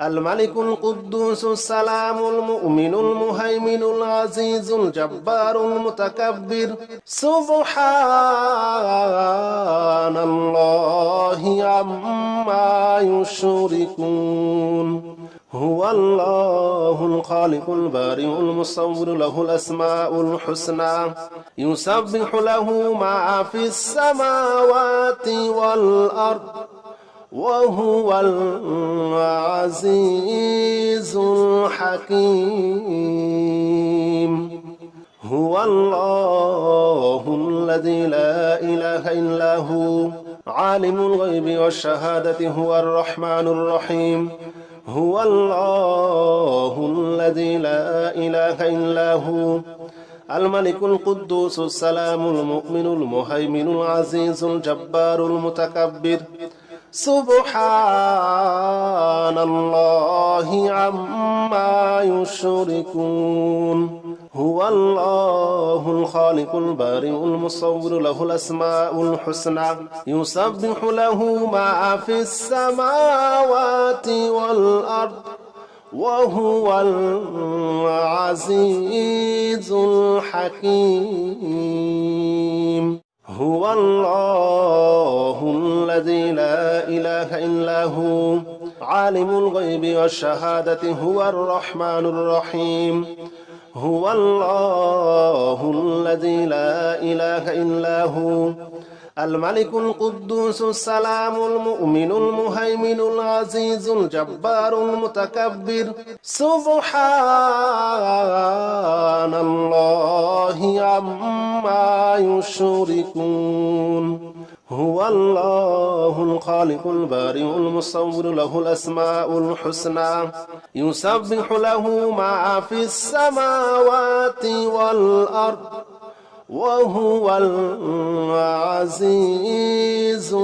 الملك القدوس السلام المؤمن المهيمن العزيز الجبار المتكبر سبحان الله عما يشركون هو الله الخالق البارئ المصور له الأسماء الحسنى يسبح له ما في السماوات والأرض وهو العزيز الحكيم هو الله الذي لا إله إلا هو عالم الغيب والشهادة هو الرحمن الرحيم هو الله الذي لا إله إلا هو الملك القدوس السلام المؤمن المهيمن العزيز الجبار المتكبر سبحان الله عما يشركون هو الله الخالق البارئ المصور له الأسماء الحسنى يسبح له ما في السماوات والأرض وهو العزيز الحكيم هو الله الذي لا إله إلا هو عالم الغيب والشهادة هو الرحمن الرحيم هو الله الذي لا إله إلا هو الملك القدوس السلام المؤمن المهيمن العزيز الجبار المتكبر سبحان الله عما يشركون هو الله الخالق البارئ المصور له الأسماء الحسنى يسبح له ما في السماوات والأرض وهو العزيز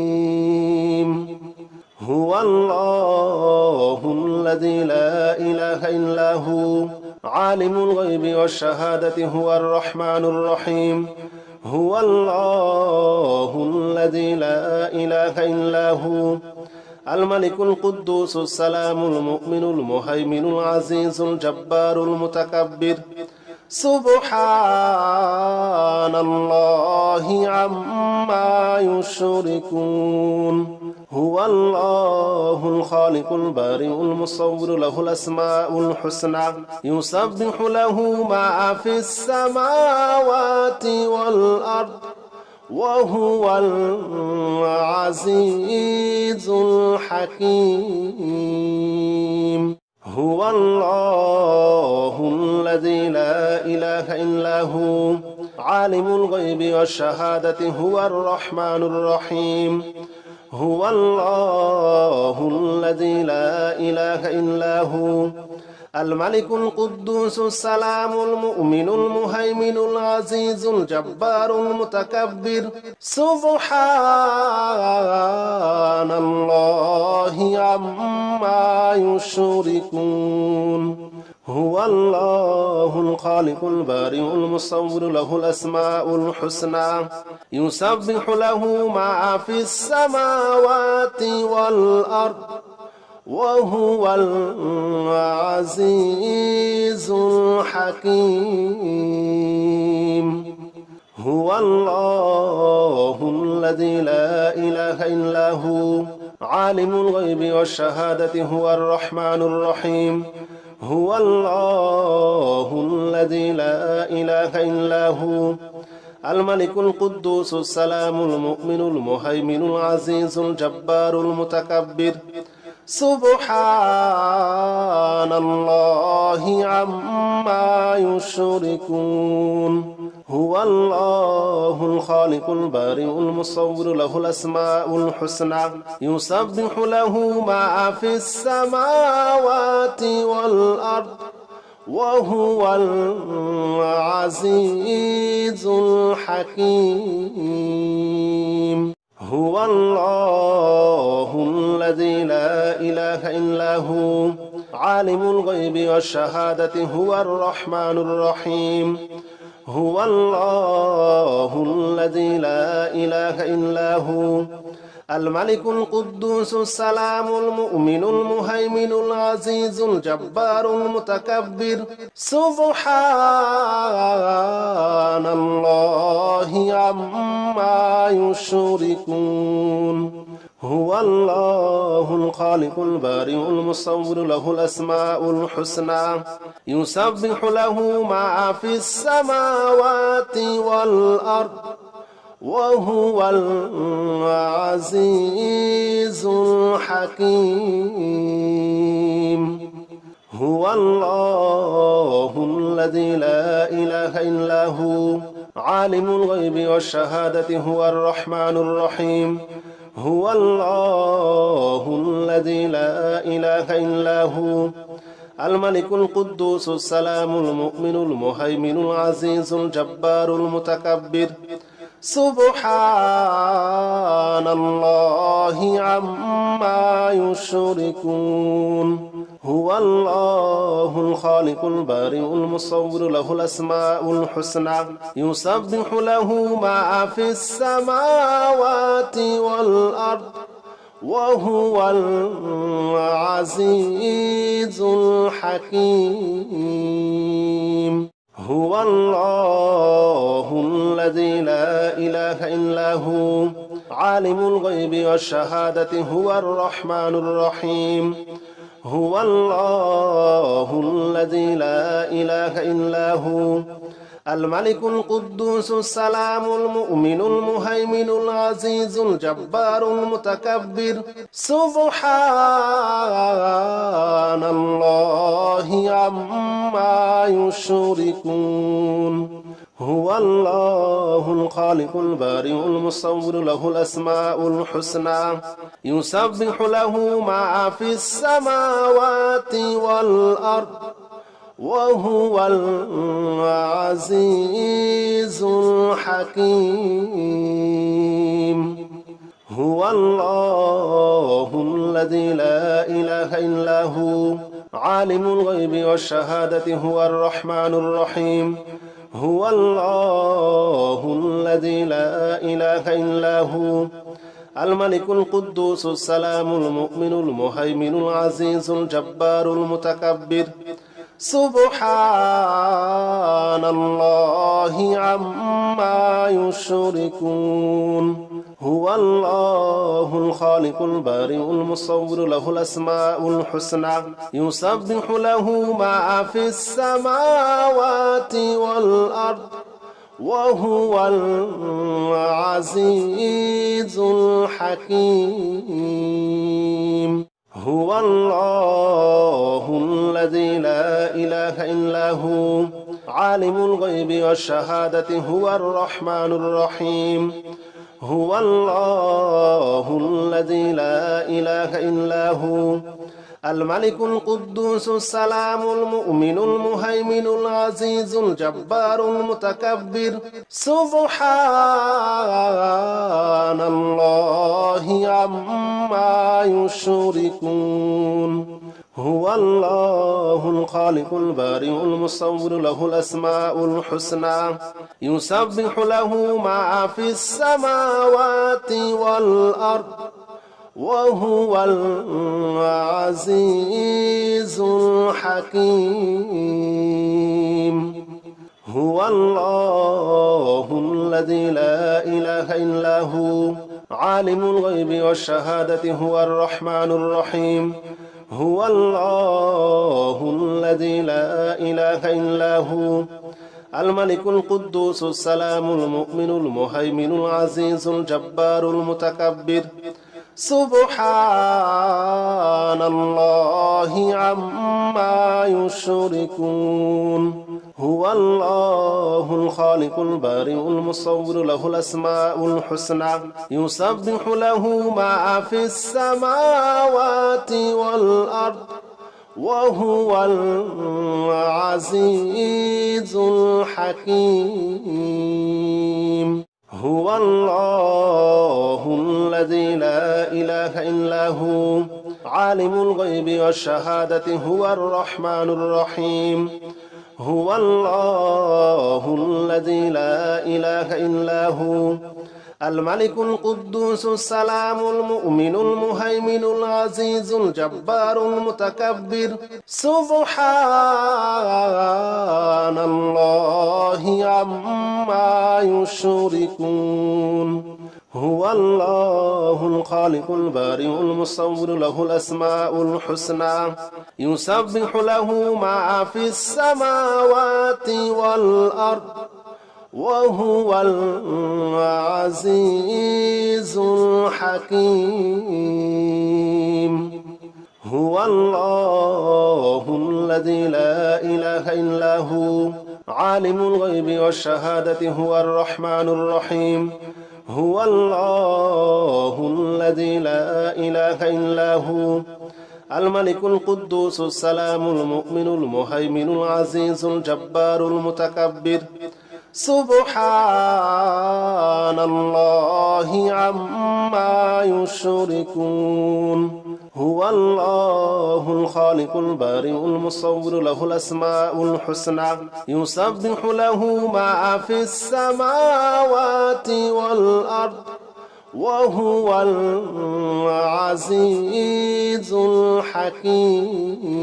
الحكيم هو الله الذي لا إله إلا هو عالم الغيب والشهادة هو الرحمن الرحيم هو الله الذي لا إله إلا هو الملك القدوس السلام المؤمن المهيمن العزيز الجبار المتكبر سبحان الله عما يشركون هو الله الخالق البارئ المصور له الأسماء الحسنى يسبح له ما في السماوات والأرض وهو العزيز الحكيم هو الله الذي لا إله إلا هو عالم الغيب والشهادة هو الرحمن الرحيم هو الله الذي لا إله إلا هو الملك القدوس السلام المؤمن المهيمن العزيز الجبار المتكبر سبحان الله عما يشركون هو الله الخالق البارئ المصور له الأسماء الحسنى يسبح له ما في السماوات والأرض وهو العزيز الحكيم هو الله الذي لا إله إلا هو عالم الغيب والشهادة هو الرحمن الرحيم هو الله الذي لا إله إلا هو الملك القدوس السلام المؤمن المهيمن العزيز الجبار المتكبر سبحان الله عما يشركون هو الله الخالق البارئ المصور له الأسماء الحسنى يسبح له ما في السماوات والأرض وهو العزيز الحكيم هو الله الذي لا إله إلا هو عالم الغيب والشهادة هو الرحمن الرحيم هو الله الذي لا إله إلا هو الملك القدوس السلام المؤمن المهيمن العزيز الجبار المتكبر سبحان الله عما يشركون هو الله الخالق البارئ المصور له الأسماء الحسنى يسبح له ما في السماوات والأرض وهو العزيز الحكيم هو الله الذي لا إله إلا هو عالم الغيب والشهادة هو الرحمن الرحيم هو الله الذي لا إله إلا هو الملك القدوس السلام المؤمن المهيمن العزيز الجبار المتكبر سبحان الله عما يشركون هو الله الخالق البارئ المصور له الأسماء الحسنى يسبح له ما في السماوات والأرض وهو العزيز الحكيم هو الله الذي لا إله إلا هو عالم الغيب والشهادة هو الرحمن الرحيم هو الله الذي لا إله إلا هو الملك القدوس السلام المؤمن المهيمن العزيز الجبار المتكبر سبحان الله عما يشركون هو الله الخالق البارئ المصور له الأسماء الحسنى يسبح له ما في السماوات والأرض وهو العزيز الحكيم هو الله الذي لا إله إلا هو عالم الغيب والشهادة هو الرحمن الرحيم هو الله الذي لا إله إلا هو الملك القدوس السلام المؤمن المهيمن العزيز الجبار المتكبر سبحان الله عما يشركون هو الله الخالق البارئ المصور له الأسماء الحسنى يسبح له ما في السماوات والأرض وهو العزيز الحكيم هو الله الذي لا إله إلا هو عالم الغيب والشهادة هو الرحمن الرحيم هو الله الذي لا إله إلا هو الملك القدوس السلام المؤمن المهيمن العزيز الجبار المتكبر سبحان الله عما يشركون هو الله الخالق البارئ المصور له الأسماء الحسنى يسبح له ما في السماوات والأرض وهو العزيز الحكيم هو الله الذي لا إله إلا هو عالم الغيب والشهادة هو الرحمن الرحيم هو الله الذي لا إله إلا هو الملك القدوس السلام المؤمن المهيمن العزيز الجبار المتكبر سبحان الله عما يشركون هو الله الخالق البارئ المصور له الأسماء الحسنى يسبح له ما في السماوات والأرض وهو العزيز الحكيم هو الله الذي لا إله إلا هو عالم الغيب والشهادة هو الرحمن الرحيم هو الله الذي لا إله إلا هو الملك القدوس السلام المؤمن المهيمن العزيز الجبار المتكبر سبحان الله عما يشركون هو الله الخالق البارئ المصور له الأسماء الحسنى يسبح له ما في السماوات والأرض وهو العزيز الحكيم هو الله الذي لا إله إلا هو عالم الغيب والشهادة هو الرحمن الرحيم هو الله الذي لا إله إلا هو الملك القدوس السلام المؤمن المهيمن العزيز الجبار المتكبر سبحان الله عما يشركون هو الله الخالق البارئ المصور له الأسماء الحسنى يسبح له ما في السماوات والأرض وهو العزيز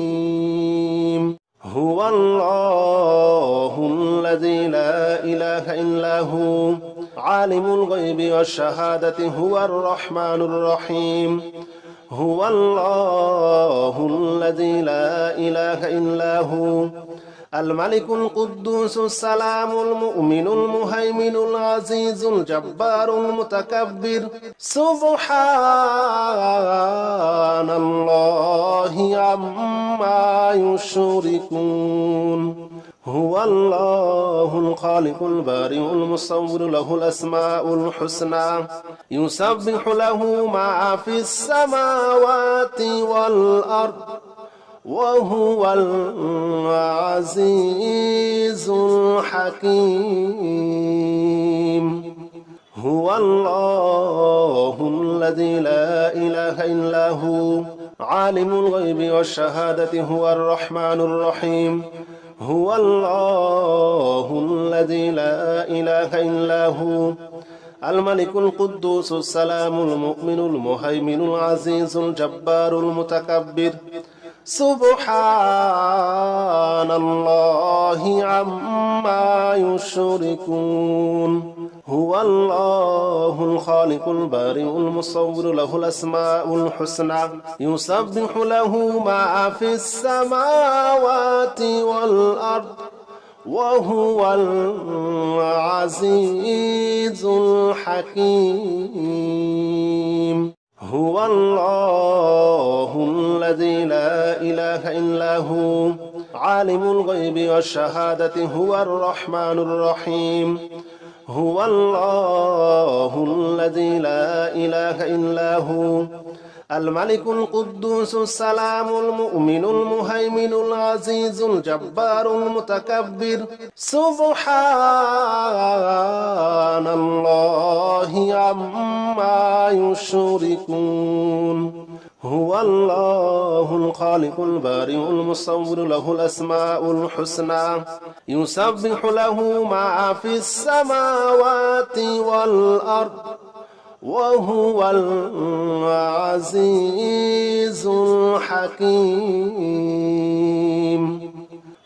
الحكيم هو الله الذي لا إله إلا هو عالم الغيب والشهادة هو الرحمن الرحيم هو الله الذي لا إله إلا هو الملك القدوس السلام المؤمن المهيمن العزيز الجبار المتكبر سبحان الله عما يشركون هو الله الخالق البارئ المصور له الأسماء الحسنى يسبح له ما في السماوات والأرض وهو العزيز الحكيم هو الله الذي لا إله إلا هو عالم الغيب والشهادة هو الرحمن الرحيم هو الله الذي لا إله إلا هو الملك القدوس السلام المؤمن المهيمن العزيز الجبار المتكبر سبحان الله عما يشركون هو الله الخالق البارئ المصور له الأسماء الحسنى يسبح له ما في السماوات والأرض وهو العزيز الحكيم هو الله الذي لا إله إلا هو عالم الغيب والشهادة هو الرحمن الرحيم هو الله الذي لا إله إلا هو الملك القدوس السلام المؤمن المهيمن العزيز الجبار المتكبر سبحان الله عما يشركون هو الله الخالق البارئ المصور له الأسماء الحسنى يسبح له ما في السماوات والأرض وهو العزيز الحكيم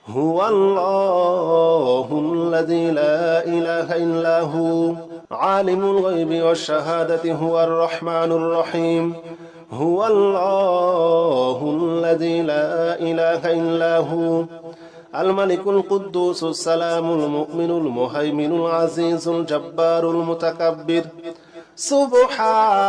هو الله الذي لا إله إلا هو عالم الغيب والشهادة هو الرحمن الرحيم هو الله الذي لا إله إلا هو الملك القدوس السلام المؤمن المهيمن العزيز الجبار المتكبر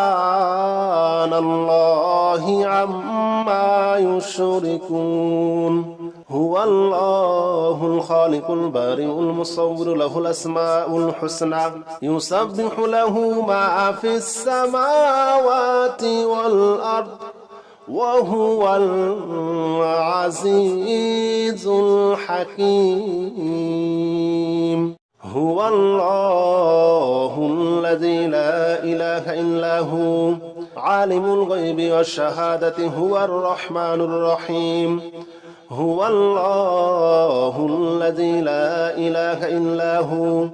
سبحان الله عما يشركون هو الله الخالق البارئ المصور له الأسماء الحسنى يسبح له ما في السماوات والأرض وهو العزيز الحكيم هو الله الذي لا إله إلا هو عالم الغيب والشهادة هو الرحمن الرحيم هو الله الذي لا إله إلا هو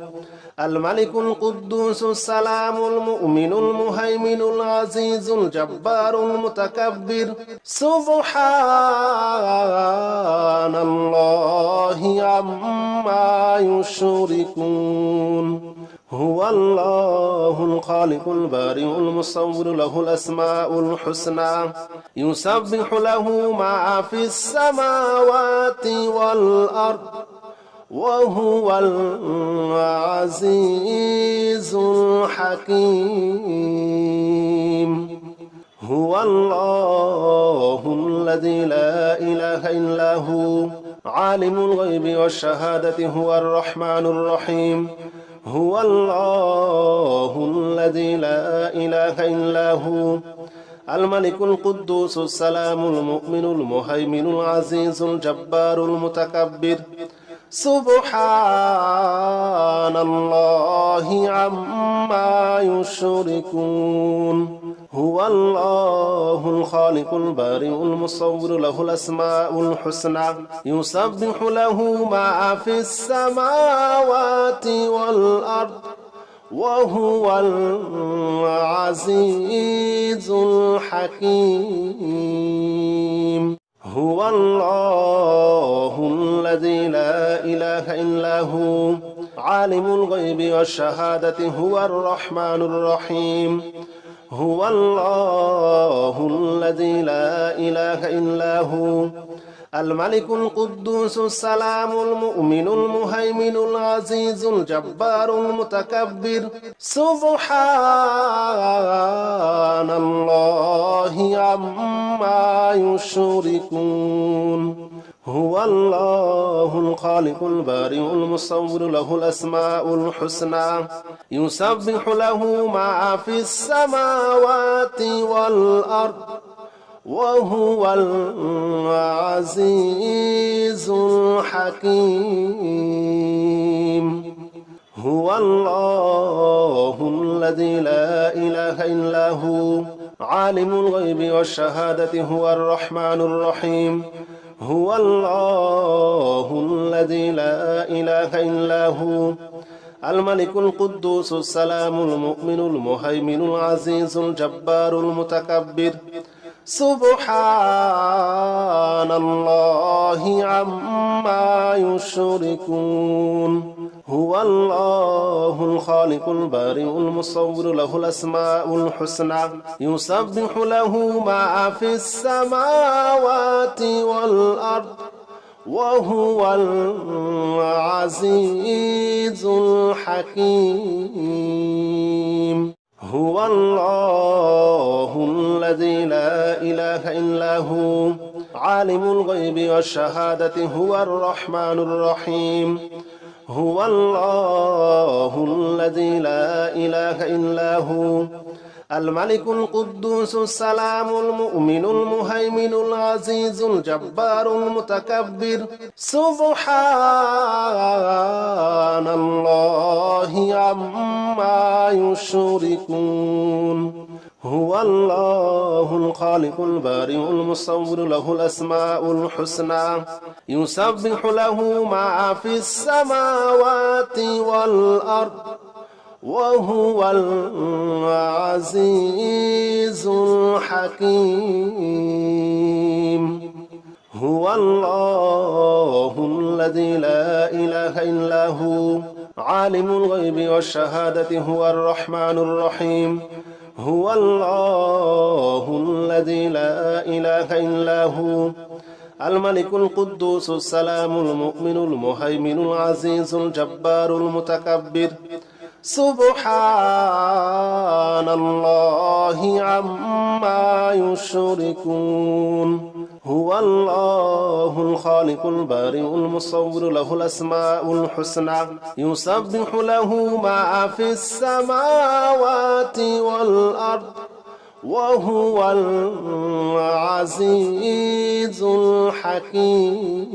الملك القدوس السلام المؤمن المهيمن العزيز الجبار المتكبر سبحان الله عما يشركون هو الله الخالق البارئ المصور له الأسماء الحسنى يسبح له ما في السماوات والأرض وهو العزيز الحكيم هو الله الذي لا إله إلا هو عالم الغيب والشهادة هو الرحمن الرحيم هو الله الذي لا إله إلا هو الملك القدوس السلام المؤمن المهيمن العزيز الجبار المتكبر سبحان الله عما يشركون هو الله الخالق البارئ المصور له الأسماء الحسنى يسبح له ما في السماوات والأرض وهو العزيز الحكيم هو الله الذي لا إله إلا هو عالم الغيب والشهادة هو الرحمن الرحيم هو الله الذي لا إله إلا هو الملك القدوس السلام المؤمن المهيمن العزيز الجبار المتكبر سبحان الله عما يشركون هو الله الخالق البارئ المصور له الأسماء الحسنى يسبح له ما في السماوات والأرض وهو العزيز الحكيم هو الله الذي لا إله إلا هو عالم الغيب والشهادة هو الرحمن الرحيم هو الله الذي لا إله إلا هو الملك القدوس السلام المؤمن المهيمن العزيز الجبار المتكبر سبحان الله عما يشركون هو الله الخالق البارئ المصور له الأسماء الحسنى يسبح له ما في السماوات والأرض وهو العزيز الحكيم هو الله الذي لا إله إلا هو عالم الغيب والشهادة هو الرحمن الرحيم هو الله الذي لا إله إلا هو الملك القدوس السلام المؤمن المهيمن العزيز الجبار المتكبر سبحان الله عما يشركون هو الله الخالق البارئ المصور له الأسماء الحسنى يسبح له ما في السماوات والأرض وهو العزيز الحكيم هو الله الذي لا إله إلا هو عالم الغيب والشهادة هو الرحمن الرحيم هو الله الذي لا إله إلا هو الملك القدوس السلام المؤمن المهيمن العزيز الجبار المتكبر سبحان الله عما يشركون هو الله الخالق البارئ المصور له الأسماء الحسنى يسبح له ما في السماوات والأرض وهو العزيز الحكيم